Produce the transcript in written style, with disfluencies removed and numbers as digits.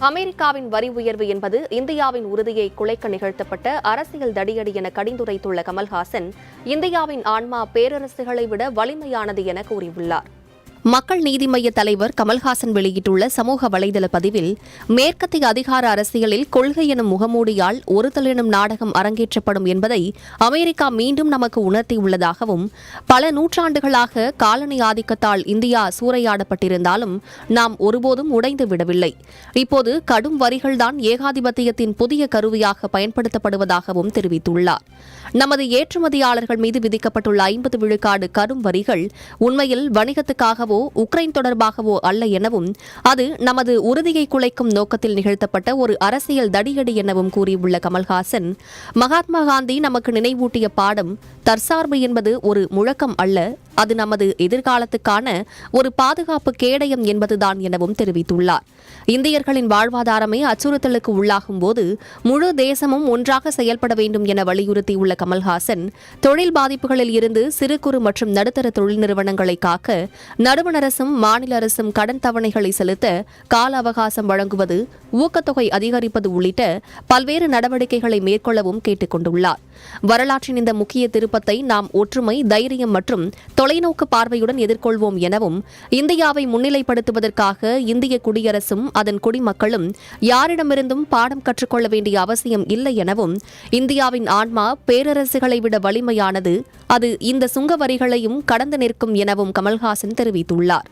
அமெரிக்காவின் வரி உயர்வு என்பது இந்தியாவின் உறுதியை குலைக்க நிகழ்த்தப்பட்ட அரசியல் தடியடி என கடிந்துரைத்துள்ள கமல்ஹாசன், இந்தியாவின் ஆன்மா பேரரசுகளை விட வலிமையானது என கூறியுள்ளார். மக்கள் நீதி மய்ய தலைவர் கமல்ஹாசன் வெளியிட்டுள்ள சமூக வலைதள பதிவில், மேற்கத்திய அதிகார அரசியலில் கொள்கை எனும் முகமூடியால் ஒருதல் எனும் நாடகம் அரங்கேற்றப்படும் என்பதை அமெரிக்கா மீண்டும் நமக்கு உணர்த்தியுள்ளதாகவும், பல நூற்றாண்டுகளாக காலனி ஆதிக்கத்தால் இந்தியா சூறையாடப்பட்டிருந்தாலும் நாம் ஒருபோதும் உடைந்து விடவில்லை. இப்போது கடும் வரிகள்தான் ஏகாதிபத்தியத்தின் புதிய கருவியாக பயன்படுத்தப்படுவதாகவும் தெரிவித்துள்ளார். நமது ஏற்றுமதியாளர்கள் மீது விதிக்கப்பட்டுள்ள 50 விழுக்காடு கடும் வரிகள் உண்மையில் வணிகத்துக்காகவோ உக்ரைன் தொடர்பாகவோ அல்ல எனவும், அது நமது உறுதியை குலைக்கும் நோக்கத்தில் நிகழ்த்தப்பட்ட ஒரு அரசியல் தடியடி எனவும் கூறியுள்ள கமல்ஹாசன், மகாத்மா காந்தி நமக்கு நினைவூட்டிய பாடம் தற்சார்பு என்பது ஒரு முழக்கம் அல்ல, அது நமது எதிர்காலத்துக்கான ஒரு பாதுகாப்பு கேடயம் என்பதுதான் எனவும் தெரிவித்துள்ளார். இந்தியர்களின் வாழ்வாதாரமே அச்சுறுத்தலுக்கு உள்ளாகும் போது முழு தேசமும் ஒன்றாக செயல்பட வேண்டும் என வலியுறுத்தியுள்ள கமல்ஹாசன், தொழில் பாதிப்புகளில் இருந்து சிறு குறு மற்றும் நடுத்தர தொழில் நிறுவனங்களை காக்க நடுவண் அரசும் மாநில அரசும் கடன் தவணைகளை செலுத்த கால அவகாசம் வழங்குவது, ஊக்கத்தொகை அதிகரிப்பது உள்ளிட்ட பல்வேறு நடவடிக்கைகளை மேற்கொள்ளவும் கேட்டுக் கொண்டுள்ளார். வரலாற்றின் இந்த முக்கிய திருப்பத்தை நாம் ஒற்றுமை, தைரியம் மற்றும் தொலைநோக்கு பார்வையுடன் எதிர்கொள்வோம் எனவும், இந்தியாவை முன்னிலைப்படுத்துவதற்காக இந்திய குடியரசும் அதன் குடிமக்களும் யாரிடமிருந்தும் பாடம் கற்றுக்கொள்ள வேண்டிய அவசியம் இல்லை எனவும், இந்தியாவின் ஆன்மா பேரரசுகளை விட வலிமையானது, அது இந்த சுங்க வரிகளையும் கடந்து நிற்கும் எனவும் கமல்ஹாசன் தெரிவித்துள்ளார்.